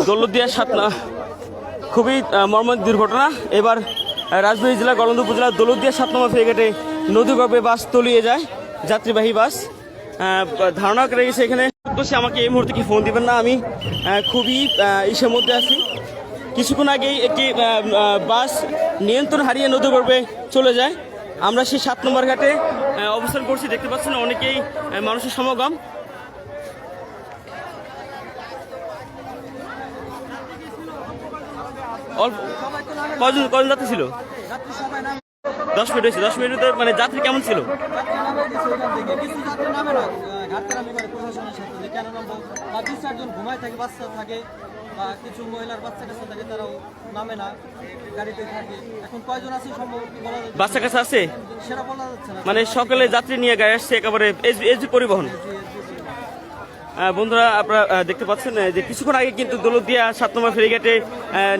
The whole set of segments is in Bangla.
দৌলতদিয়া 7 খুবই মর্মান্তিক দুর্ঘটনা। এবার রাজবাড়ী জেলা গলন্দ উপজেলার দৌলতদিয়া 7 নম্বর ফেরিঘাটে নদীগর্ভে বাস তলিয়ে যায়, যাত্রীবাহী বাস। ধারণা করে গেছে এখানে আমাকে এই মুহূর্তে কি ফোন দিবেন না, আমি খুবই ইসের মধ্যে আছি। কিছুক্ষণ আগেই একটি বাস নিয়ন্ত্রণ হারিয়ে নদীগর্ভে চলে যায়। আমরা সেই 7 নম্বর ঘাটে অবস্থান করছি, দেখতে পাচ্ছেন অনেকেই মানুষের সমাগম। কজন যাত্রী ছিল? 10 মিনিট হয়েছে। 10 মিনিট মানে যাত্রী কেমন ছিল? কিছু মহিলার বাচ্চা কাছে থাকে, তারাও নামে না, গাড়িতে থাকে। এখন কয়জন আছে সম্ভবত বাচ্চা কাছে আছে সেটা বলা যাচ্ছে না। মানে সকালে যাত্রী নিয়ে গাড়ি আসছে একেবারে এসবি পরিবহন। বন্ধুরা আপনারা দেখতে পাচ্ছেন যে কিছুক্ষণ আগে কিন্তু দৌলতদিয়া 7 নম্বর ফেরিঘাটে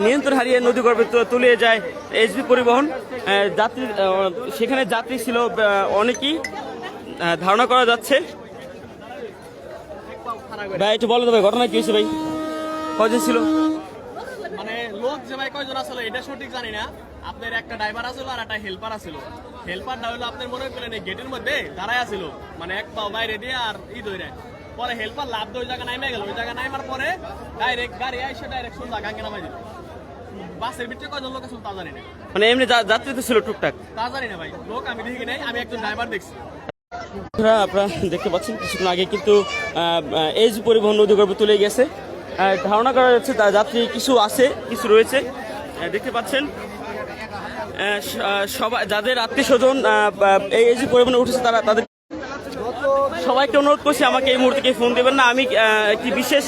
নিয়ন্ত্রণ হারিয়ে নদীগর্ভে তলিয়ে যায় এসবি পরিবহন। যাত্রী সেখানে যাত্রী ছিল অনেকেই ধারণা করা যাচ্ছে। ভাই একটু বলো তো ভাই, ঘটনা কি হয়েছে ভাই? কয়জন ছিল? মানে লোক যে ভাই কয়জন আসলে এটা সঠিক জানি না। আপনার একটা ড্রাইভার আসলো আর একটা হেল্পার আসলো। হেল্পারটা হলো আপনার মনে করেন এই গেটের মধ্যে দাঁড়ায় আসছিল, মানে এক পাও বাইরে দিয়ে আর ধরে। পরে হেল্পার লাভ দিয়ে ওই জায়গা নামে গেল। ওই জায়গা নামার পরে ডাইরেক্ট গাড়ি আইসে ডাইরেক্ট সোজা গাঙ্গে নামাই দিল। বাসের ভিতরে কয়জন লোক আসলো তা জানি না। মানে এমনি যাত্রী তো ছিল টুকটাক? তা জানি না ভাই, লোক আমি দেখি নাই, আমি একজন ড্রাইভার দেখছি। আপনারা দেখতে পাচ্ছেন কিছুক্ষণ আগে কিন্তু এসবি পরিবহন নদীগর্ভে তুলে গেছে। ধারণা করা যাচ্ছে যাত্রী কিছু আছে, কিছু রয়েছে। দেখতে পাচ্ছেন সবাই যাদের আত্মীয় স্বজন এই এসবি পরিবহনে উঠেছে তাদের সবাইকে অনুরোধ করছি আমাকে এই মুহূর্তে ফোন দেবেন না। আমি একটি বিশেষ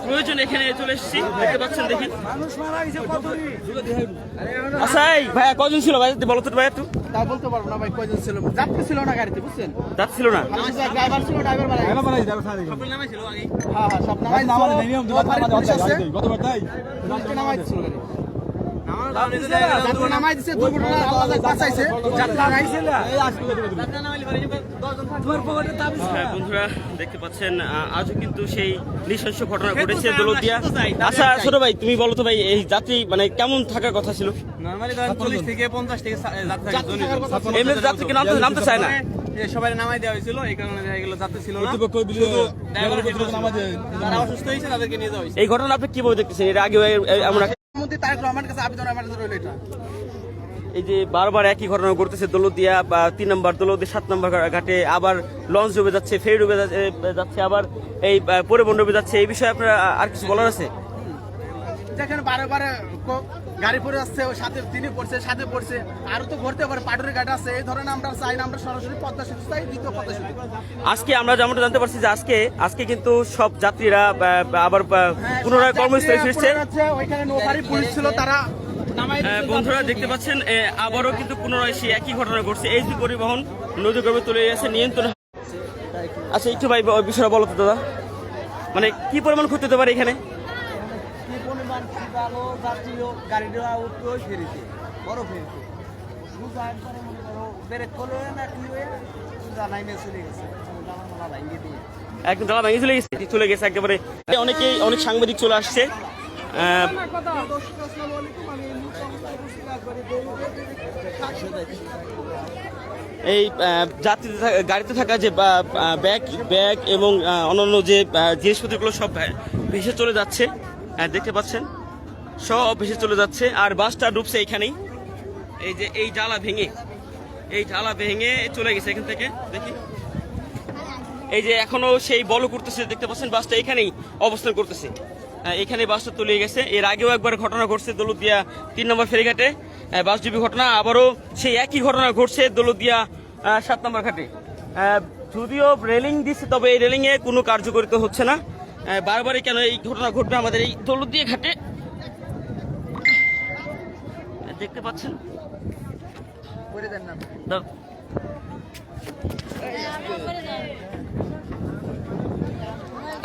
প্রয়োজন এখানে চলে এসেছি, দেখতে পাচ্ছেন। দেখি আচ্ছা ভাইয়া কজন ছিল ভাই বলো তো ভাই? একটু তা বলতে পারবো না ভাই কয়জন ছিল। যাত্রী ছিল না গাড়িতে, বুঝছেন? যাত্রী ছিল না, ড্রাইভার ছিল, ড্রাইভার বানাই সকল নামে ছিল আগে। হ্যাঁ হ্যাঁ সব নামাই নামাই দিছিল গাড়ি। নামাই দিছে, দুর্ঘটনা আল্লাহ বাঁচাইছে। বন্ধুরা দেখতে পাচ্ছেন আজও কিন্তু সেই নৃশংস ঘটনা ঘটেছে দৌলতদিয়া। আচ্ছা ছোট ভাই তুমি বলো তো ভাই, এই যাত্রী মানে কেমন থাকার কথা ছিল? নরমালি 40 থেকে 50 থেকে যাত্রী এমনি যাত্রী কি নামতে চায় না? সবাই নামাই দেওয়া হয়েছিল, এই কারণে দেখা গেল যাত্রী ছিল না। যারা অসুস্থ হয়েছে তাদেরকে নিয়ে যাওয়া হয়েছে। এই ঘটনা আপনি কিভাবে দেখতেছেন? এর আগে আমরা এই যে বারবার একই ঘটনা ঘটতেছে দৌলতদিয়া 3 নম্বর দৌলতদিয়া 7 নম্বর ঘাটে, আবার লঞ্চ ডুবে যাচ্ছে, ফেরি ডুবে যাচ্ছে, আবার এই পরিবহন ডুবে যাচ্ছে। এই বিষয়ে আপনার আর কিছু বলার আছে? যেখানে বারে বারে গাড়ি পড়ে আসছে, ওর সাথে তিনি পড়ছে, সাথে পড়ছে, আরো তো ঘুরতে পারে পাটুরি ঘাট আছে। এই ধরনের আমরা চাই না, আমরা সরাসরি পদ্মা সেতু চাই, দ্বিতীয় পদ্মা সেতু। আজকে আমরা যেমনটা জানতে পারছি যে আজকে কিন্তু সব যাত্রীরা আবার পুনরায় কর্মস্থলে ফিরছে। ওইখানে নৌকারি পুলিশ ছিল, তারা বন্ধুরা দেখতে পাচ্ছেন আবারও কিন্তু পুনরায় সেই একই ঘটনা ঘটছে। এসবি পরিবহন নদীগর্ভে তুলে গেছে নিয়ন্ত্রণ। আচ্ছা একটু ভাই বিষয়টা বলো তো দাদা, মানে কি পরিমাণ ক্ষতি হতে পারে এখানে? কি পরিমাণ ভালো যাত্রীও গাড়ি দেওয়া উঠতো ফেরিতে, বড় ফেরিতে সুজা একবারে মনে করো ব্রেক করলো না কি হয়ে সুজা লাইনে চলে গেছে, জানালা লাইনে দিয়ে একদম জ্বালা ভেঙে চলে গেছে একেবারে। অনেক সাংবাদিক চলে আসছে। এই যাত্রী গাড়িতে থাকা যে ব্যাগ এবং অন্যান্য যে জিনিসপত্রগুলো সব ভেসে চলে যাচ্ছে, দেখতে পাচ্ছেন সব ভেসে চলে যাচ্ছে। আর বাসটা ডুবছে এইখানেই, এই যে এই জ্বালা ভেঙে চলে গেছে এখান থেকে। দেখি এই যে এখনো সেই বল করতেছে, দেখতে পাচ্ছেন বাসটা এখানেই অবস্থান করতেছে, এখানে বাসটা তলিয়ে গেছে। এর আগেও একবার ঘটনা ঘটছে দৌলতদিয়া 3 নম্বর ফেরিঘাটে বাস ডুবি ঘটনা, আবারও সেই একই ঘটনা ঘটছে দৌলতদিয়া 7 নম্বর ঘাটে। যদিও রেলিং দিচ্ছে, তবে এই রেলিং এ কোনো কার্যকারিতা হচ্ছে না। বারবারই কেন এই ঘটনা ঘটবে আমাদের এই দৌলতদিয়া ঘাটে? দেখতে পাচ্ছেন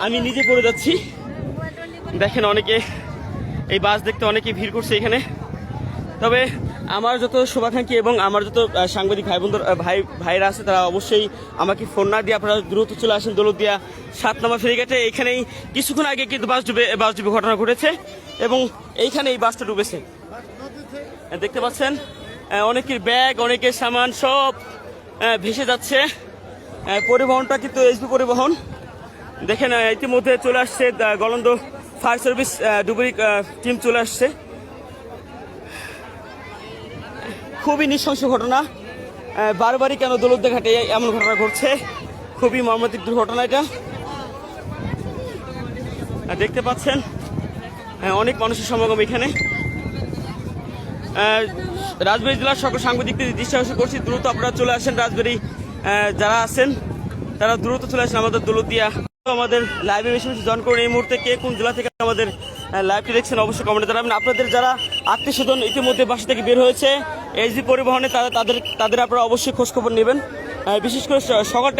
আমি নিজে পড়ে যাচ্ছি। দেখেন অনেকে এই বাস দেখতে অনেকে ভিড় করছে এখানে। তবে আমার যত শুভাকাঙ্ক্ষী এবং আমার যত সাংবাদিক ভাই বন্ধু ভাইরা আছে তারা অবশ্যই আমাকে ফোন না দিয়ে আপনারা দ্রুত চলে আসেন দৌলতদিয়া 7 নম্বর ফেরিঘাটে। এইখানেই কিছুক্ষণ আগে কিন্তু বাস ডুবে ঘটনা ঘটেছে এবং এইখানে এই বাসটা ডুবেছে। দেখতে পাচ্ছেন অনেকের ব্যাগ, অনেকের সামান সব ভেসে যাচ্ছে। পরিবহনটা কিন্তু এসবি পরিবহন। দেখেন ইতিমধ্যে চলে আসছে গলন্দ ফায়ার সার্ভিস ডুবুরি টিম চলে আসছে। খুবই নৃশংস ঘটনা, বারবারই কেন দৌলতদিয়া ঘাটে এমন ঘটনা ঘটছে, খুবই মর্মান্তিক দুর্ঘটনা এটা। দেখতে পাচ্ছেন অনেক মানুষের সমাগম এখানে। রাজবাড়ী জেলার সকল সাংবাদিকদের দৃষ্টি আকর্ষণ করছি, দ্রুত আপনারা চলে আসেন। রাজবাড়ী যারা আছেন তারা দ্রুত চলে আসেন আমাদের দৌলতদিয়া। আমাদের লাইভে বেশি বেশি জয়েন করুন। এই মুহূর্তে কে কোন জেলা থেকে আমাদের লাইভটি দেখছেন অবশ্যই কমেন্টে জানাবেন। আপনাদের যারা আত্মীয় স্বজন ইতিমধ্যে বাসা থেকে বের হয়েছে এসবি পরিবহনে তাদের আপনারা অবশ্যই খোঁজখবর নেবেন। বিশেষ করে সকাল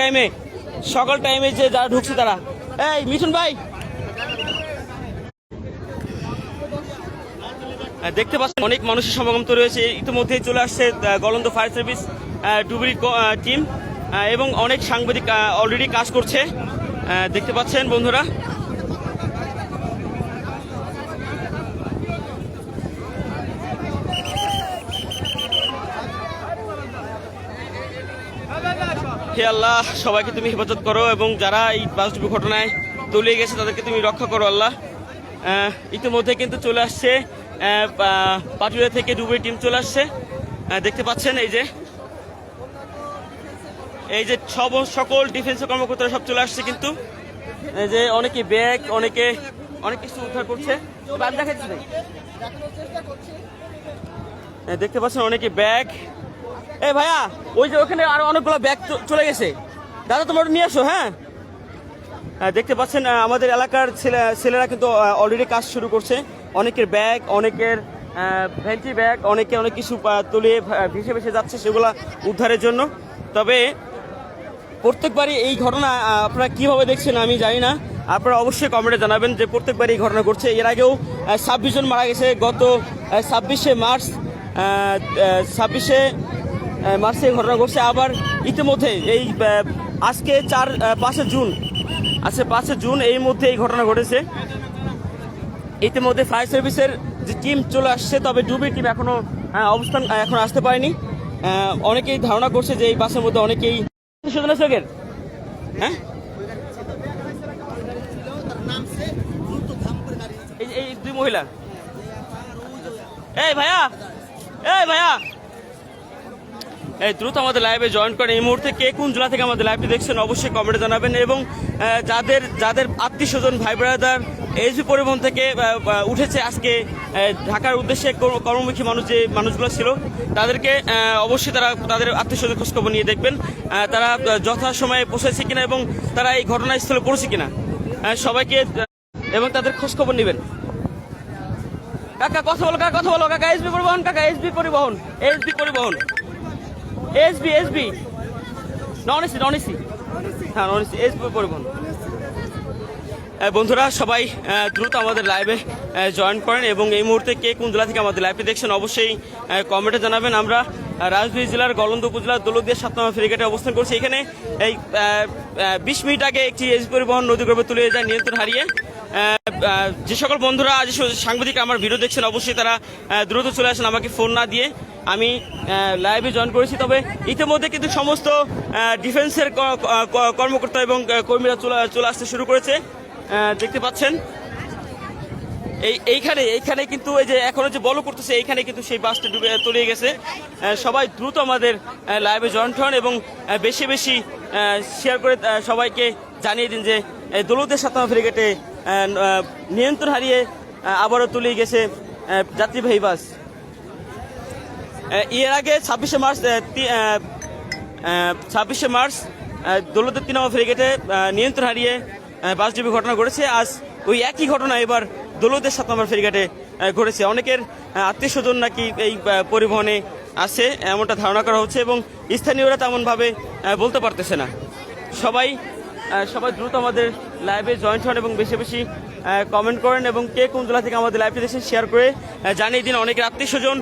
টাইমে যে যারা ঢুকছে তারা। এই মিঠুন ভাই, দেখতে পাচ্ছেন অনেক মানুষের সমাগম তো রয়েছে। ইতিমধ্যেই চলে আসছে গলন্দ ফায়ার সার্ভিস ডুবুরি টিম এবং অনেক সাংবাদিক অলরেডি কাজ করছে। দেখতে পাচ্ছেন বন্ধুরা। হে আল্লাহ, সবাইকে তুমি হেফাজত করো এবং যারা এই বাস ডুবি ঘটনায় তলিয়ে গেছে তাদেরকে তুমি রক্ষা করো আল্লাহ। ইতিমধ্যে কিন্তু চলে আসছে পাটুরিয়া থেকে ডুবুরি টিম চলে আসছে। দেখতে পাচ্ছেন এই যে সকল ডিফেন্সের কর্মকর্তারা সব চলে আসছে। কিন্তু এই যে অনেকে ব্যাগ, অনেক কিছু উদ্ধার করছে। দেখতে পাচ্ছেন অনেকে ব্যাগ। এই ভাইয়া, ওই যে ওখানে আরো অনেকগুলো ব্যাগ চলে গেছে, দাদা তোমরা নিয়ে আসো। হ্যাঁ, দেখতে পাচ্ছেন আমাদের এলাকার ছেলেরা কিন্তু অলরেডি কাজ শুরু করছে। অনেকের ব্যাগ, অনেকের ভেন্টি ব্যাগ, অনেকে অনেক কিছু তুলে ভেসে ভেসে যাচ্ছে সেগুলা উদ্ধারের জন্য। তবে প্রত্যেকবারই এই ঘটনা আপনারা কিভাবে দেখছেন আমি জানি না, আপনারা অবশ্যই কমেন্টে জানাবেন যে প্রত্যেকবারই এই ঘটনা ঘটছে। এর আগেও 26 জন মারা গেছে গত 26শে মার্চে এই ঘটনা ঘটছে। আবার ইতিমধ্যে এই আজকে 5 জুন এই মধ্যে এই ঘটনা ঘটেছে। ইতিমধ্যে ফায়ার সার্ভিসের যে টিম চলে আসছে, তবে ডুবি টিম এখনো আসতে পারেনি। অনেকেই ধারণা করছে যে এই বাসের মধ্যে অনেকেই হ্যাঁ এই দুই মহিলা। এই ভাইয়া দ্রুত আমাদের লাইভে জয়েন করেন। এই মুহূর্তে কে কোন জেলা থেকে আমাদের লাইভটি দেখছেন অবশ্যই কমেন্টে জানাবেন। এবং যাদের আত্মীয় স্বজন ভাই ব্রাদার এসবি পরিবহন থেকে উঠেছে আজকে ঢাকার উদ্দেশ্যে কর্মমুখী মানুষগুলো ছিল, তাদেরকে অবশ্যই তাদের আত্মীয় স্বজন খোঁজখবর নিয়ে দেখবেন তারা যথাসময়ে পৌঁছেছে কিনা এবং তারা এই ঘটনাস্থলে পড়েছে কিনা সবাইকে, এবং তাদের খোঁজখবর নেবেন। কাকা কথা বলো কাকা। এসবি পরিবহন কাকা, এসবি পরিবহন এসবি নন এসি হ্যাঁ নন এসি এসবি পরিবহন। বন্ধুরা সবাই দ্রুত আমাদের লাইভে জয়েন করেন এবং এই মুহূর্তে কে কোন জেলা থেকে আমাদের লাইভে দেখছেন অবশ্যই কমেন্টে জানাবেন। আমরা রাজবাড়ী জেলার গলন্দ উপজেলার দৌলতদিয়া 7 নম্বর ফেরিঘাটে অবস্থান করছি। এখানে এই 20 মিনিট আগে একটি এসবি পরিবহন নদীগর্ভে তুলে যায় নিয়ন্ত্রণ হারিয়ে। যে সকল বন্ধুরা আজ সাংবাদিক আমার ভিডিও দেখছেন অবশ্যই তারা দ্রুত চলে আসেন আমাকে ফোন না দিয়ে। আমি লাইভে জয়েন করেছি, তবে ইতিমধ্যে কিন্তু সমস্ত ডিফেন্সের কর্মকর্তা এবং কর্মীরা চলে আসতে শুরু করেছে। দেখতে পাচ্ছেন এইখানে কিন্তু এই যে এখনো যে বল করতেছে এইখানে কিন্তু সেই বাসটা ডুবে তলিয়ে গেছে। সবাই দ্রুত আমাদের লাইভে জয়েন হন এবং বেশি বেশি শেয়ার করে সবাইকে জানিয়ে দিন যে দৌলতদিয়া 7 নম্বর ফেরিঘাটে নিয়ন্ত্রণ হারিয়ে আবারও তলিয়ে গেছে যাত্রীবাহী বাস। এর আগে 26শে মার্চ দৌলতদিয়া 3 নম্বর ফেরিঘাটে নিয়ন্ত্রণ হারিয়ে বাস ডুবি ঘটনা ঘটেছে। আজ ওই একই ঘটনা এবার দৌলতদিয়া 7 নম্বর ফেরিঘাটে ঘটেছে। অনেকের আত্মীয় স্বজন নাকি এই পরিবহনে আছে এমনটা ধারণা করা হচ্ছে এবং স্থানীয়রা তেমনভাবে বলতে পারতেছে না। সবাই দ্রুত আমাদের লাইভে জয়েন্ট হন এবং বেশি বেশি কমেন্ট করেন এবং কে কোন জেলা থেকে আমাদের লাইভটি দেখছেন শেয়ার করে জানিয়ে দিন। অনেকের আত্মীয় স্বজন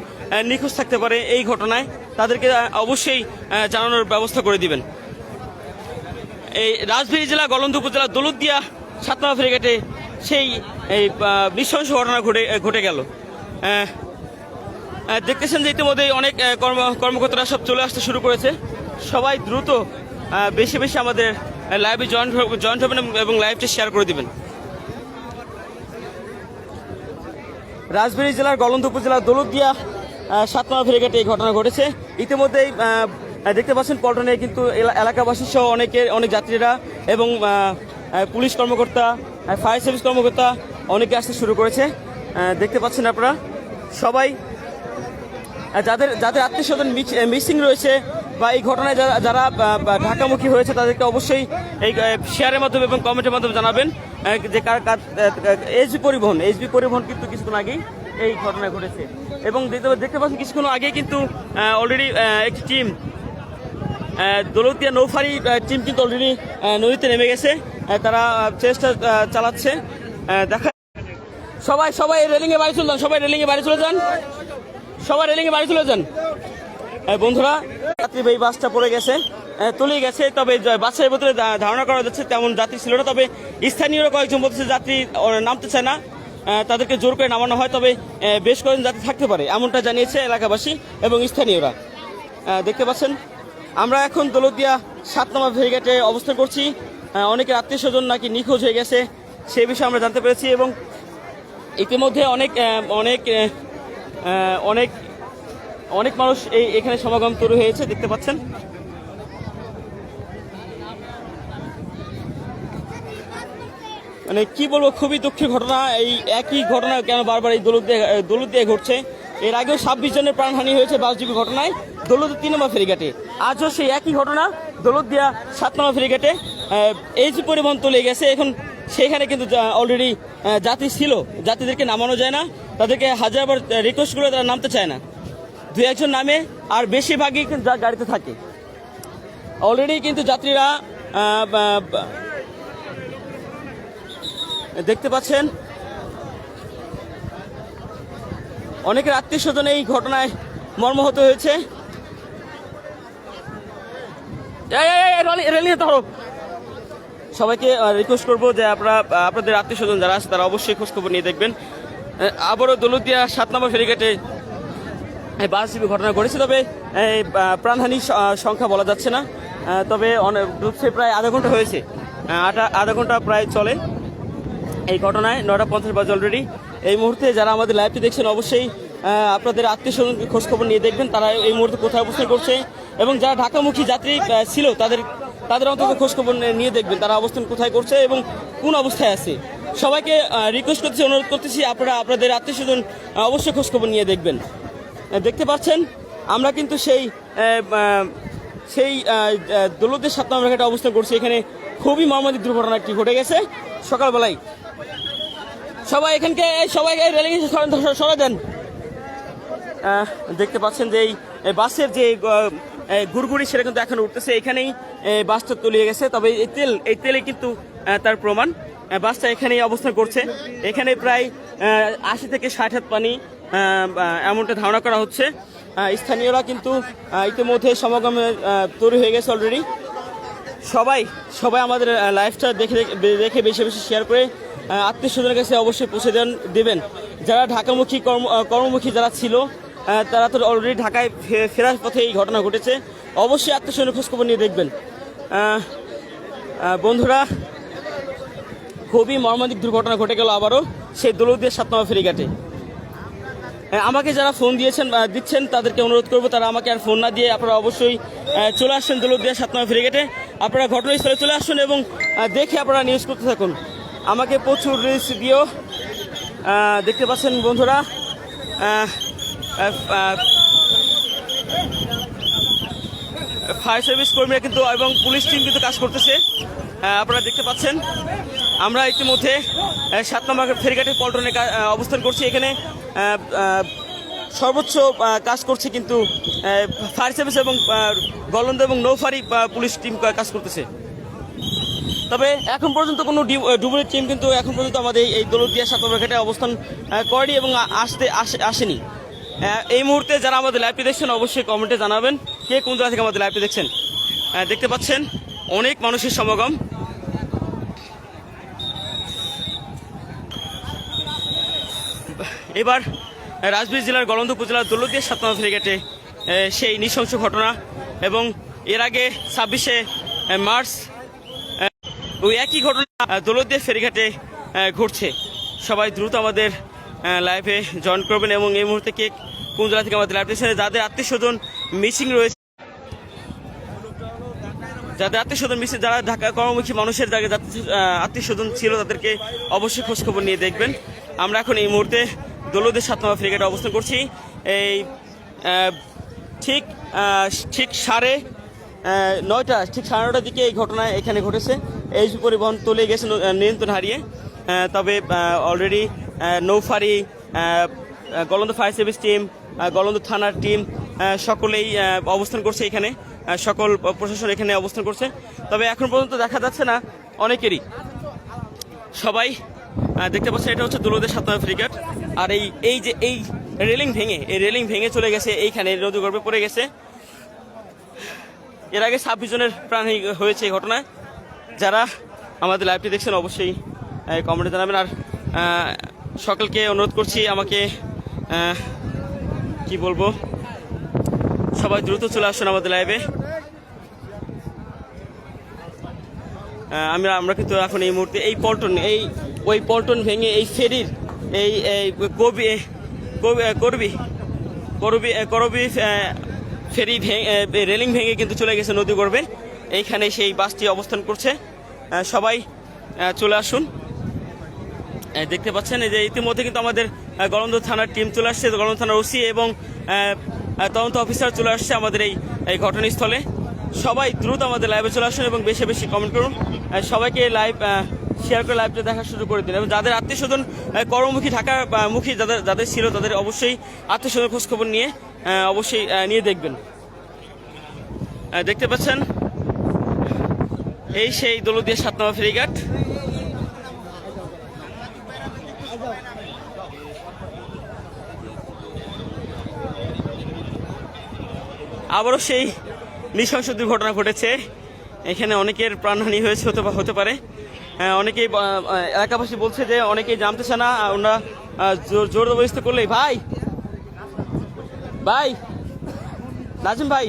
নিখোঁজ থাকতে পারে এই ঘটনায়, তাদেরকে অবশ্যই জানানোর ব্যবস্থা করে দিবেন। এই রাজবাড়ী জেলা গলন্দ উপজেলা দৌলতদিয়া 7 নম্বর ফেরিঘাটে সেই এই নৃশংস ঘটনা ঘটে গেল। দেখতেছেন যে ইতিমধ্যে অনেক কর্মকর্তারা সব চলে আসতে শুরু করেছে। সবাই দ্রুত বেশি বেশি আমাদের লাইভে জয়েন্ট হবেন এবং লাইভটা শেয়ার করে দিবেন। রাজবাড়ী জেলার গলন্দ উপজেলার দৌলতদিয়া 7 নম্বর ফেরিঘাটে এই ঘটনা ঘটেছে। ইতিমধ্যেই দেখতে পাচ্ছেন পল্টনে কিন্তু এলাকাবাসী সহ অনেক যাত্রীরা এবং পুলিশ কর্মকর্তা, ফায়ার সার্ভিস কর্মকর্তা অনেকে আসতে শুরু করেছে। দেখতে পাচ্ছেন আপনারা সবাই, যাদের আত্মীয় স্বজন মিসিং রয়েছে বা এই ঘটনায় যারা ঢাকামুখী হয়েছে তাদেরকে অবশ্যই এই শেয়ারের মাধ্যমে এবং কমেন্টের মাধ্যমে জানাবেন যে এসবি পরিবহন কিন্তু কিছুক্ষণ আগেই এই ঘটনা ঘটেছে। এবং দেখতে পাচ্ছেন কিছুক্ষণ আগে কিন্তু অলরেডি একটি টিম দৌলতদিয়া নৌফারি টিম কিন্তু অলরেডি নদীতে নেমে গেছে, তারা চেষ্টা চালাচ্ছে। দেখা সবাই রেলিংয়ে বাড়ি চলে যান, সবাই রেলিংয়ে বাড়ি চলে যান। বন্ধুরা, যাত্রীবাহী বাসটা পড়ে গেছে, তলিয়ে গেছে। তবে বাসের ভিতরে ধারণা করা যাচ্ছে তেমন যাত্রী ছিল না। তবে স্থানীয়রা কয়েকজন বলতেছে যাত্রী নামতে চায় না, তাদেরকে জোর করে নামানো হয়। তবে বেশ কয়েকজন যাত্রী থাকতে পারে এমনটা জানিয়েছে এলাকাবাসী এবং স্থানীয়রা। দেখতে পাচ্ছেন আমরা এখন দৌলতদিয়া 7 নম্বর ফেরিঘাটে অবস্থান করছি। অনেকের আত্মীয় স্বজন নাকি নিখোঁজ হয়ে গেছে সেই বিষয়ে আমরা জানতে পেরেছি এবং ইতিমধ্যে অনেক মানুষ এখানে সমাগম তৈরি হয়েছে। দেখতে পাচ্ছেন মানে কি বলবো, খুবই দুঃখের ঘটনা। এই একই ঘটনা কেন বারবার এই দৌলতদিয়া ঘটছে? এর আগেও 26 জনের প্রাণহানি হয়েছে বাসযোগ্য ঘটনায় দৌলতদিয়া 3 নম্বর ফেরিঘাটে। আজও সেই একই ঘটনা দৌলতদিয়া 7 নম্বর ফেরিঘাটে। এসবি পরিবহন তলে গেছে, এখন সেখানে কিন্তু অলরেডি যাত্রী ছিল, যাত্রীদেরকে নামানো যায় না, তাদেরকে হাজারবার রিকোয়েস্ট করে তারা নামতে চায় না। 2-1 নামে আর বেশিরভাগই কিন্তু গাড়িতে থাকে। অলরেডি কিন্তু যাত্রীরা দেখতে পাচ্ছেন অনেকের আত্মীয় স্বজন এই ঘটনায় মর্মাহত হয়েছে। সবাইকে রিকোয়েস্ট করবো যে আপনাদের আত্মীয় স্বজন যারা আছে তারা অবশ্যই খোঁজখবর নিয়ে দেখবেন। আবারও দৌলতদিয়া 7 নম্বর ফেরিঘাটে বাসযোগ্য ঘটনা ঘটেছে, তবে প্রাণহানির সংখ্যা বলা যাচ্ছে না। তবে ডুবছে প্রায় আধা ঘন্টা হয়েছে, আধা ঘন্টা প্রায় চলে এই ঘটনায়। 9:50 বাজে অলরেডি। এই মুহূর্তে যারা আমাদের লাইভটি দেখছেন অবশ্যই আপনাদের আত্মীয় স্বজনকে খোঁজখবর নিয়ে দেখবেন তারা এই মুহূর্তে কোথায় অবস্থান করছে, এবং যারা ঢাকামুখী যাত্রী ছিল তাদের অন্তত খোঁজখবর নিয়ে দেখবেন তারা অবস্থান কোথায় করছে এবং কোন অবস্থায় আছে। সবাইকে রিকোয়েস্ট করতেছি, অনুরোধ করতেছি আপনারা আপনাদের আত্মীয় স্বজন অবশ্যই খোঁজখবর নিয়ে দেখবেন। দেখতে পাচ্ছেন আমরা কিন্তু সেই দৌলতদিয়া 7 নম্বর ফেরিঘাটে অবস্থান করছি। এখানে খুবই মর্মান্তিক দুর্ঘটনা একটি ঘটে গেছে সকালবেলায়। সবাই রেলিং সরে দেন। দেখতে পাচ্ছেন যে এই বাসের যে গুড়গুড়ি সেটা কিন্তু এখন উঠতেছে, এখানেই বাসটা তলিয়ে গেছে। তবে এই তেলে কিন্তু তার প্রমাণ। বাসটা এখানেই অবস্থান করছে, এখানে প্রায় 80 থেকে 60 হাত পানি এমনটা ধারণা করা হচ্ছে। স্থানীয়রা কিন্তু ইতিমধ্যে সমাগমে তৈরি হয়ে গেছে অলরেডি। সবাই আমাদের লাইভটা দেখে বেশি বেশি শেয়ার করে আত্মীয় স্বজনের কাছে অবশ্যই পৌঁছে দেবেন। যারা ঢাকামুখী কর্মমুখী যারা ছিল তারা তো অলরেডি ঢাকায় ফেরার পথে এই ঘটনা ঘটেছে, অবশ্যই আত্মীয় স্বজনের খোঁজখবর নিয়ে দেখবেন। বন্ধুরা, খুবই মর্মান্তিক দুর্ঘটনা ঘটে গেল আবারও সেই দৌলতদিয়া 7 নম্বর ফেরিঘাটে। আমাকে যারা ফোন দিচ্ছেন তাদেরকে অনুরোধ করবো তারা আমাকে আর ফোন না দিয়ে আপনারা অবশ্যই চলে আসছেন দৌলতদিয়া 7 নম্বর ফেরিঘাটে। আপনারা ঘটনাস্থলে চলে আসুন এবং দেখে আপনারা নিউজ করতে থাকুন। আমাকে প্রচুর রিস্ক দিও। দেখতে পাচ্ছেন বন্ধুরা, ফায়ার সার্ভিস কর্মীরা কিন্তু এবং পুলিশ টিম কিন্তু কাজ করতেছে, আপনারা দেখতে পাচ্ছেন। আমরা ইতিমধ্যে 7 নম্বর ফেরিঘাটে পল্টনে অবস্থান করছি। এখানে সর্বোচ্চ কাজ করছে কিন্তু ফায়ার সার্ভিস এবং গলন্দ এবং নৌফারি পুলিশ টিম কাজ করতেছে। তবে এখন পর্যন্ত কোনো ডুবুরির টিম কিন্তু এখন পর্যন্ত আমাদের এই দৌলতদিয়া 7 নম্বর ঘাটে অবস্থান করেনি এবং আসেনি। এই মুহূর্তে যারা আমাদের লাইভটি দেখছেন অবশ্যই কমেন্টে জানাবেন কে কোন জায়গা থেকে আমাদের লাইভটি দেখছেন। দেখতে পাচ্ছেন অনেক মানুষের সমাগম। এবার রাজশাহী জেলার গলন্দ উপজেলার দৌলতদিয়া 7 নম্বর ফেরিঘাটে সেই নৃশংস ঘটনা এবং এর আগে 26শে মার্চ ওই একই ঘটনা দৌলতদিয়া ফেরিঘাটে ঘটছে। সবাই দ্রুত আমাদের লাইভে জয়েন করবেন এবং এই মুহূর্তে কে কোন জেলা থেকে আমাদের লাইভ দেখছেন, যাদের আত্মীয় স্বজন মিসিং রয়েছে, যারা ঢাকা কর্মমুখী মানুষের যাদের আত্মীয় স্বজন ছিল তাদেরকে অবশ্যই খোঁজখবর নিয়ে দেখবেন। আমরা এখন এই মুহূর্তে দৌলতদিয়া 7 নম্বর ফেরিঘাটে অবস্থান করছি। এই ঠিক সাড়ে 9টার দিকে এই ঘটনা এখানে ঘটেছে। এই পরিবহন তলিয়ে গেছে নিয়ন্ত্রণ হারিয়ে। তবে অলরেডি নৌফারি, গলন্দ ফায়ার সার্ভিস টিম, গলন্দ থানার টিম সকলেই অবস্থান করছে এখানে, সকল প্রশাসন এখানে অবস্থান করছে। তবে এখন পর্যন্ত দেখা যাচ্ছে না অনেকেরই, সবাই দেখতে পাচ্ছেন এটা হচ্ছে দৌলতদিয়া 7 নম্বর ফেরিঘাট। আর এই রেলিং ভেঙে চলে গেছে, এইখানে নদী গর্ভে পড়ে গেছে। এর আগে 26 জনের প্রাণ হয়েছে এই ঘটনায়। যারা আমাদের লাইভটি দেখছেন অবশ্যই কমেন্টে জানাবেন। আর সকলকে অনুরোধ করছি, আমাকে কি বলবো, সবাই দ্রুত চলে আসুন আমাদের লাইভে। আমরা কিন্তু এখন এই মুহূর্তে ওই পল্টন ভেঙে এই ফেরির এই করবি ফেরি রেলিং ভেঙে কিন্তু চলে গেছে নদী গর্ভে। এইখানে সেই বাসটি অবস্থান করছে। সবাই চলে আসুন। দেখতে পাচ্ছেন এই যে ইতিমধ্যে কিন্তু আমাদের গলন্দ থানার টিম চলে আসছে, গলন্দ থানার ওসি এবং তদন্ত অফিসার চলে আসছে আমাদের এই ঘটনাস্থলে। সবাই দ্রুত আমাদের লাইভে চলে আসুন এবং বেশি বেশি কমেন্ট করুন। সবাইকে লাইভ শেয়ার করে লাইভটা দেখা শুরু করে দিন এবং যাদের আত্মীয় স্বজন কর্মমুখী ঢাকামুখী যাদের ছিল তাদের অবশ্যই আত্মীয় স্বজন খোঁজখবর নিয়ে অবশ্যই নিয়ে দেখবেন। দেখতে পাচ্ছেন এই সেই দৌলতদিয়া 7 নম্বর ফেরিঘাট। আবারও সেই নৃশংস দুর্ঘটনা ঘটেছে। এখানে অনেকের প্রাণহানি হয়েছে হতে পারে। অনেকেই এলাকাবাসী বলছে যে অনেকেই জানতেছে না, ওনারা জোর জবরদস্তি করলেই ভাই নাজিম ভাই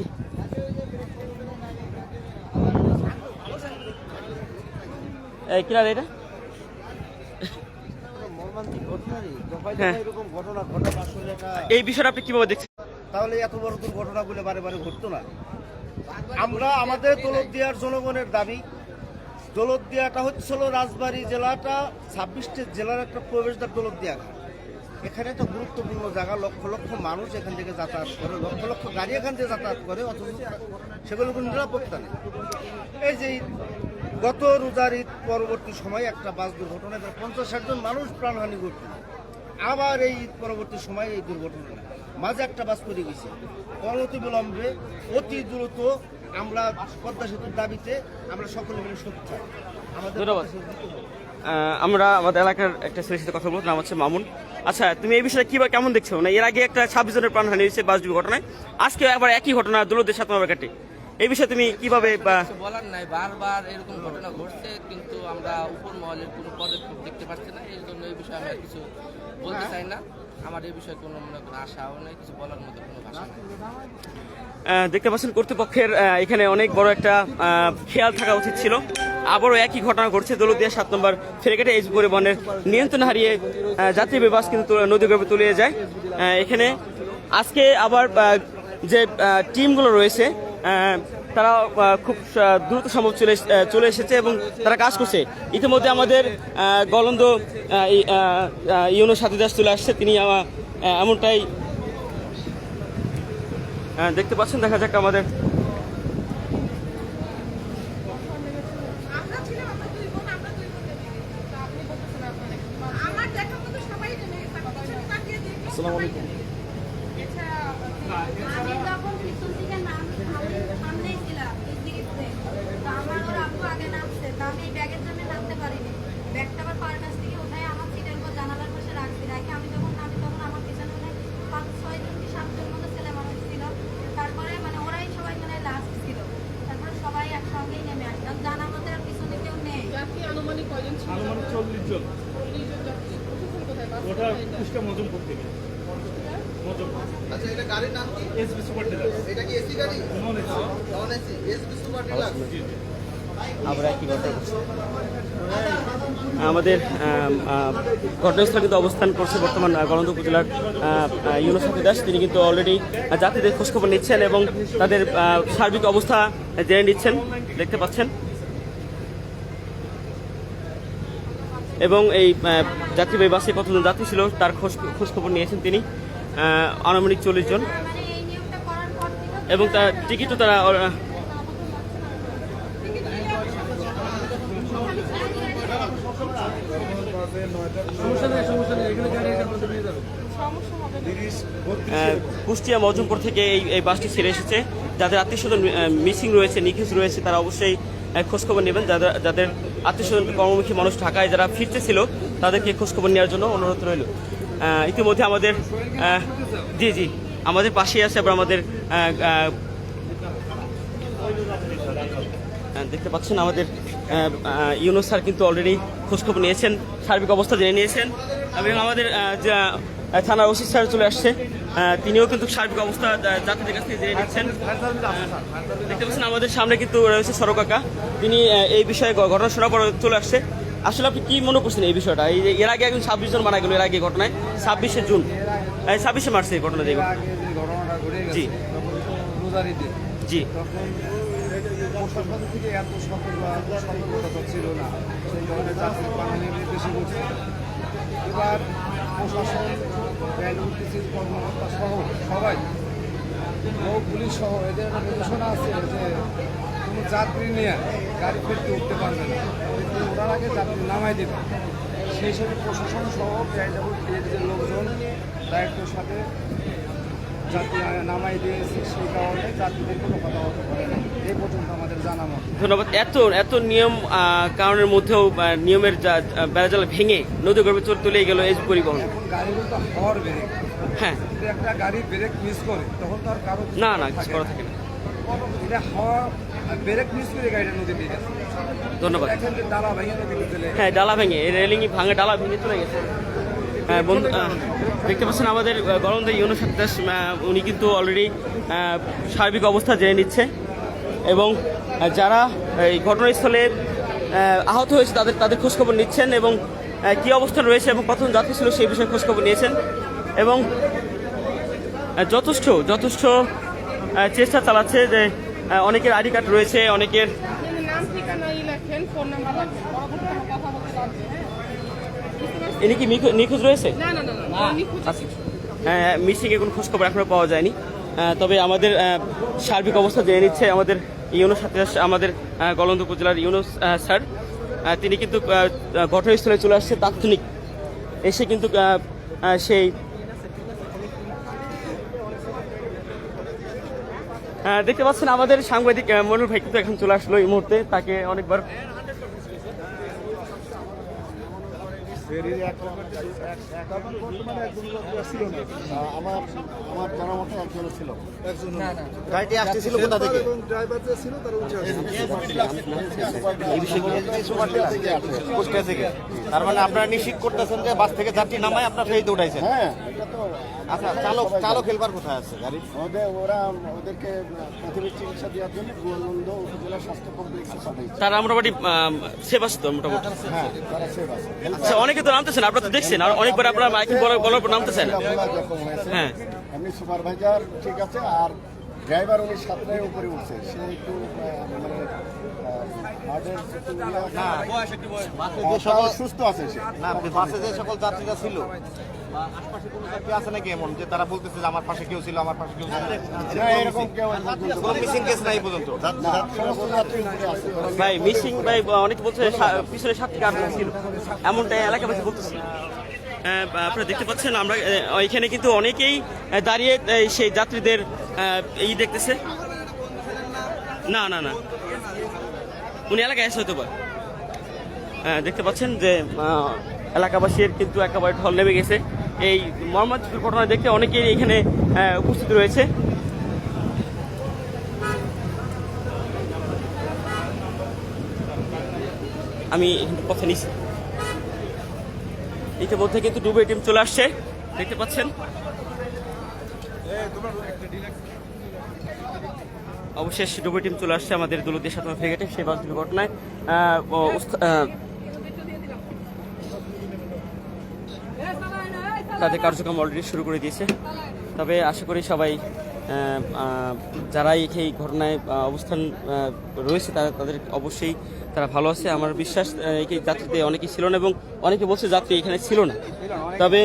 কিনা এটা এই বিষয়টা আপনি কিভাবে দেখছেন? তাহলে এত বড় দুর্ঘটনাগুলো বারে বারে ঘটতো না। আমরা আমাদের দৌলতদিয়ার জনগণের দাবি, দৌলতদিয়াটা হচ্ছিল রাজবাড়ী জেলাটা 26টি জেলার একটা প্রবেশদ্বার দৌলতদিয়া ঘাট। এখানে একটা গুরুত্বপূর্ণ জায়গা, লক্ষ লক্ষ মানুষ এখান থেকে যাতায়াত করে, লক্ষ লক্ষ গাড়ি এখান থেকে যাতায়াত করে, অথচ সেগুলো কোনো নিরাপত্তা নেই। এই যে গত রোজার ঈদ পরবর্তী সময় একটা বাস দুর্ঘটনায় 50-60 জন মানুষ প্রাণহানি ঘটল। আবার এই ঈদ পরবর্তী সময় এই দুর্ঘটনা মাঝে একটা বাস পড়ে গেছে। অনতি বিলম্বে অতি দ্রুত আমরা পদ্মা সেতুর দাবিতে আমরা সকলে মিলে সোচ্চার। আমরা আমাদের এলাকার একটা ছেলের সাথে কথা বলবো, নাম হচ্ছে মামুন। আচ্ছা, তুমি এই বিষয়টা কিভাবে কেমন দেখছো? না এর আগে একটা 26 জনের প্রাণহানি হয়েছে বাস দুর্ঘটনায়, আজকে আবার একই ঘটনা দৌলতদিয়া 7 নম্বর ঘাটে। এই বিষয়ে তুমি কিভাবে? বলার নাই, বারবার এরকম ঘটনা ঘটছে, কিন্তু আমরা উপর মহলের কোনো পদক্ষেপ দেখতে পাচ্ছি না। এই জন্য এই বিষয়ে আমি কিছু বলতে চাই না। আমার এই বিষয়ে কোনো আশাও নেই, কিছু বলার মতো কোনো ভাষা নেই। দেখতে পাচ্ছেন কর্তৃপক্ষের এখানে অনেক বড় একটা খেয়াল থাকা উচিত ছিল। আবারও একই ঘটনা ঘটছে দৌলতদিয়া 7 নম্বর ফেরিঘাটে। এই পরিবহনের নিয়ন্ত্রণ হারিয়ে যাত্রী বাস কিন্তু নদীগর্ভে তলিয়ে যায়। এখানে আজকে আবার যে টিমগুলো রয়েছে তারা খুব দ্রুত সম্ভব চলে এসেছে এবং তারা কাজ করছে। ইতিমধ্যে আমাদের গলন্দ ইউনো সাথী দাস চলে আসছে, তিনি এমনটাই দেখতে পাচ্ছেন। দেখা যাক আমাদের ব্যাগটা আবার পার কাছ থেকে উঠায় আমার সিটের উপর জানালার পাশে রাখছি, রাখি আমি যখন নামি তখন আমার পিছনে 5-6 জন আনুমানিক কয়জন ছিল? আনুমানিক 40 জন। 40 জন যাত্রী। উঠেছেন কোথায়? বাস ওটা কোথায় এটা? কুষ্টিয়া মজমপুর থেকে। মজমপুর। আচ্ছা এটা গাড়ির নাম কি? SB super deluxe. এটা কি এসি গাড়ি? Non AC. Non AC SB super deluxe. জি জি। আমরা কি কথা আমাদের ঘটনাস্থলে কিন্তু অবস্থান করছে বর্তমান গলন্দ উপজেলার ইউনুস দাস। তিনি কিন্তু অলরেডি যাত্রীদের খোঁজখবর নিচ্ছেন এবং তাদের সার্বিক অবস্থা জেনে নিচ্ছেন, দেখতে পাচ্ছেন। এবং এই যাত্রীবাহী বাসে কতজন যাত্রী ছিল তার খোঁজখবর নিয়েছেন তিনি, আনুমানিক 40 জন। মানে এই নিয়মটা করার পর থেকে এবং তার টিকিটও তারা কুষ্টিয়া মজমপুর থেকে এই বাসটি ছেড়ে এসেছে। যাদের আত্মীয় স্বজন মিসিং রয়েছে, নিখোঁজ রয়েছে, তারা অবশ্যই খোঁজখবর নেবেন। যাদের আত্মীয় স্বজন কর্মমুখী মানুষ ঢাকায় যারা ফিরতে ছিল তাদেরকে খোঁজখবর নেওয়ার জন্য অনুরোধ রইল। ইতিমধ্যে আমাদের জি জি আমাদের পাশেই আছে আবার আমাদের দেখতে পাচ্ছেন আমাদের ইউনুস স্যার কিন্তু অলরেডি খোঁজখবর নিয়েছেন, সার্বিক অবস্থা জেনে নিয়েছেন এবং আমাদের থানার ওসি স্যার চলে আসছে, তিনিও কিন্তু সার্বিক অবস্থা যাত্রীদের কাছ থেকে জেনে নিচ্ছেন। দেখতে পাচ্ছেন আমাদের সামনে কিন্তু রয়েছে সড়ক কাকা, তিনি এই বিষয়ে ঘটনা শোনার পর চলে আসছে। আসলে আপনি কি মনে করছেন এই বিষয়টা? এই যে এর আগে একজন 26 জন মারা গেল এর আগে ঘটনায়, 26শে জুন, 26শে মার্চে এই ঘটনা দেখুন। ঘটনাটা ঘটে গেছে জি তখন তো রোজারিতে জি তখন প্রশাসন থেকে এত সতর্কতা ছিল না, সেই কারণে যাত্রী বাঙালি বেশি করছে। এবার প্রশাসন রেলওয়ে কর্মকর্তা সহ সবাই নৌ পুলিশ সহ এদের একটা নির্দেশনা আছে যে কোনো যাত্রী নিয়ে গাড়ি ফেলতে উঠতে পারবে না, ওনার আগে যাত্রী নামাই দেবে। সেই হিসেবে প্রশাসন সহ এর যে লোকজন দায়িত্বের সাথে যাত্রী নামাই দিয়েছে, সেই কারণে যাত্রীদের কোনো কথা বলতে পারে না এই পর্যন্ত আমাদের জানা মতো। ধন্যবাদ। এত নিয়ম কারণের মধ্যেও নিয়মের বেড়াজাল ভেঙে নদী গর্ভে চলে গেল এই পরিবহন। এখন গাড়িগুলো তো হওয়ার ব্রেক, হ্যাঁ যদি একটা গাড়ি ব্রেক মিস করে তখন তো আর কারো কিছু না করার কিছু করা থাকে না। এটা হওয়া ব্রেক মিস করে গাড়িটা নদী দিয়ে গেছে। ধন্যবাদ। দেখেন যে ডালা ভেঙে নদীতে চলে হ্যাঁ ডালা ভেঙে রেলিং ভাঙে ডালা ভেঙে চলে গেছে। হ্যাঁ বন্ধু দেখতে পাচ্ছেন আমাদের গলন্দ ইউনুস দাস, উনি কিন্তু অলরেডি সার্বিক অবস্থা জেনে নিচ্ছে এবং যারা এই ঘটনাস্থলে আহত হয়েছে তাদের খোঁজখবর নিচ্ছেন এবং কী অবস্থা রয়েছে এবং কতজন যাত্রী ছিল সেই বিষয়ে খোঁজখবর নিয়েছেন এবং যথেষ্ট চেষ্টা চালাচ্ছে যে অনেকের আইডি কার্ড রয়েছে, অনেকের নাম ঠিকানা লেখেন, ফোন নাম্বার রাখবেন, পরবর্তী কোনো কথা বলতে পারবেন। ইনি কি নিখোঁজ রয়েছে? না না না না নিখোঁজ আছে। হ্যাঁ মিসিংয়ে কোনো খোঁজখবর এখনও পাওয়া যায়নি, তবে আমাদের সার্বিক অবস্থা জেনে নিচ্ছে আমাদের ইউনুস সাথে আমাদের গলন্দ উপজেলার ইউনুস স্যার। তিনি কিন্তু ঘটনাস্থলে চলে আসছে তাৎক্ষণিক এসে কিন্তু সেই দেখতে পাচ্ছেন আমাদের সাংবাদিক মনুর ভাই কিন্তু এখন চলে আসলো এই মুহূর্তে, তাকে অনেকবার আমার জানা মতো একজনও ছিল। গাড়িটি আসতেছিল কোথা থেকে? কুষ্টিয়া থেকে। তার মানে আপনারা নিশ্চিত করতেছেন যে বাস থেকে যাত্রী নামায় আপনার ফেরিতে উঠাইছেন? হ্যাঁ। আচ্ছা চালক হেলপার কোথায় আছে গাড়ি? ওদেরকে প্রাথমিক চিকিৎসা দেওয়ার জন্য গোয়ালন্দ উপজেলা স্বাস্থ্য কমপ্লেক্সে পাঠাইছে। তারা মোটামুটি সেভ আছে তো মোটামুটি? হ্যাঁ তারা সেভ আছে। আচ্ছা অনেকে তো নামতেছেন, আপনারা তো দেখছেন আর অনেকবার আপনারা মাইকিং বলার পর নামতেছেন। হ্যাঁ এমনি সুপারভাইজার ঠিক আছে, আর ড্রাইভার উনি সাতটায় উপরে উঠছে, সে একটু মানে হার্টের সুস্থ আছে সে। না বাসে যে সকল যাত্রীরা ছিল আশপাশে কোনো যাত্রী আছে নাকি এমন যে তারা বলতেছে যে আমার পাশে কেউ ছিল, আমার পাশে কেউ ছিল? এরকম কেউ কোনো মিসিং কেস নাই পর্যন্ত? সমস্ত যাত্রী উপরে আছে। ভাই মিসিং ভাই অনেকে বলছে পিছনে 7 থেকে 8 জন ছিল, এমনটাই এলাকাবাসী বলতেছে। আপনারা দেখতে পাচ্ছেন আমরা এখানে কিন্তু অনেকেই দাঁড়িয়ে সেই যাত্রীদের এই দেখতেছে। না না না উনি এলাকায় এসে হয়তো বা দেখতে পাচ্ছেন যে এলাকাবাসীর কিন্তু একেবারে ঢল নেমে গেছে এই মর্মান্তিক ঘটনা দেখতে, অনেকেই এখানে উপস্থিত রয়েছে। আমি কথা নিচ্ছি। ইতিমধ্যে কিন্তু ডুবে টিম চলে আসছে, দেখতে পাচ্ছেন। অবশেষ ডুবে টিম চলে আসছে আমাদের দৌলতদিয়া 7 নম্বর ফ্রিগেটে সেই বাস দুর্ঘটনায় তাদের কার্যক্রম অলরেডি শুরু করে দিয়েছে। তবে আশা করি সবাই যারা এই ঘটনায় অবস্থান রয়েছে তাদের অবশ্যই তারা ভালো আছে। আমার বিশ্বাস এই যাত্রীতে অনেকেই ছিল না এবং অনেকে বলছে যাত্রী এখানে ছিল না। তবে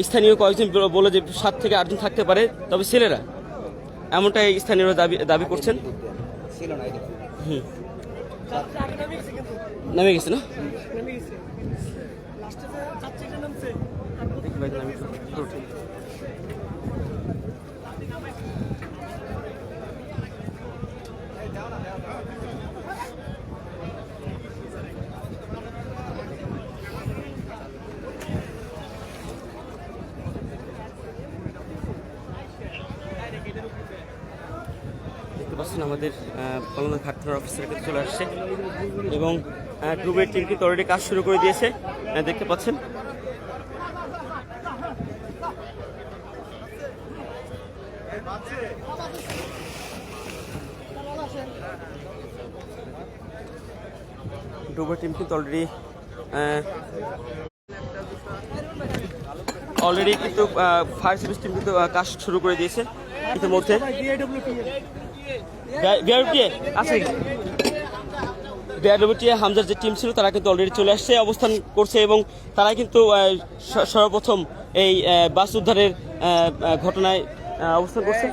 স্থানীয় কয়েকজন বলে যে 7 থেকে 8 জন থাকতে পারে, তবে ছেলেরা এমনটাই স্থানীয়রা দাবি করছেন। নামে গেছে না? দেখতে পাচ্ছেন আমাদের কলকাতা ঘাট থানার অফিসার কাছে চলে আসছে এবং ডুবের টিম কিন্তু অলরেডি কাজ শুরু করে দিয়েছে, দেখতে পাচ্ছেন। ডুবের টিম কিন্তু অলরেডি কিন্তু ফায়ার সার্ভিস টিম কিন্তু কাজ শুরু করে দিয়েছে ইতিমধ্যে। বিআরডব্লিউটিএ হামজার যে টিম ছিল তারা কিন্তু অলরেডি চলে আসছে, অবস্থান করছে এবং তারা কিন্তু সর্বপ্রথম এই বাস উদ্ধারের ঘটনায় অবস্থান করছে।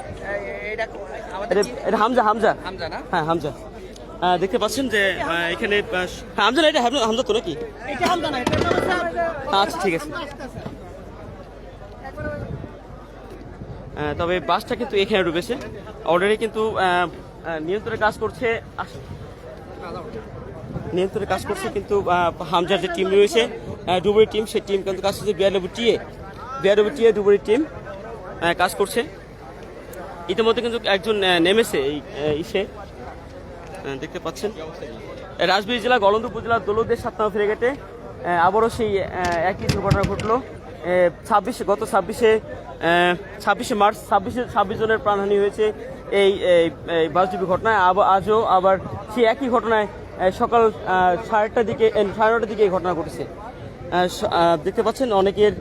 এটা হামজা না? হ্যাঁ হামজা। দেখতে পাচ্ছেন যে এখানে হামজা না, এটা হামজা তো নাকি? আচ্ছা ঠিক আছে। তবে বাসটা কিন্তু এখানে ডুবেছে অলরেডি, কিন্তু নিয়ন্ত্রণে কাজ করছে কিন্তু হামজার যে টিম রয়েছে ডুবুরি টিম, সেই টিম কিন্তু কাজ করছে। বিআরডব্লিউটিএ ডুবুরি টিম কাজ করছে। ইতিমধ্যে কিন্তু একজন নেমেছে এই দেখতে পাচ্ছেন। রাজবাড়ী জেলা গলন্দ উপজেলা দৌলতদিয়া 7 নম্বর ফ্রিগেটে আবারও সেই একই দুর্ঘটনা ঘটলো। গত 26শে মার্চ 26 জনের প্রাণহানি হয়েছে এই বাসডুবি ঘটনায়। আজও আবার সেই একই ঘটনায় সকাল 9:30টার দিকে এই ঘটনা ঘটেছে। দেখতে পাচ্ছেন অনেকের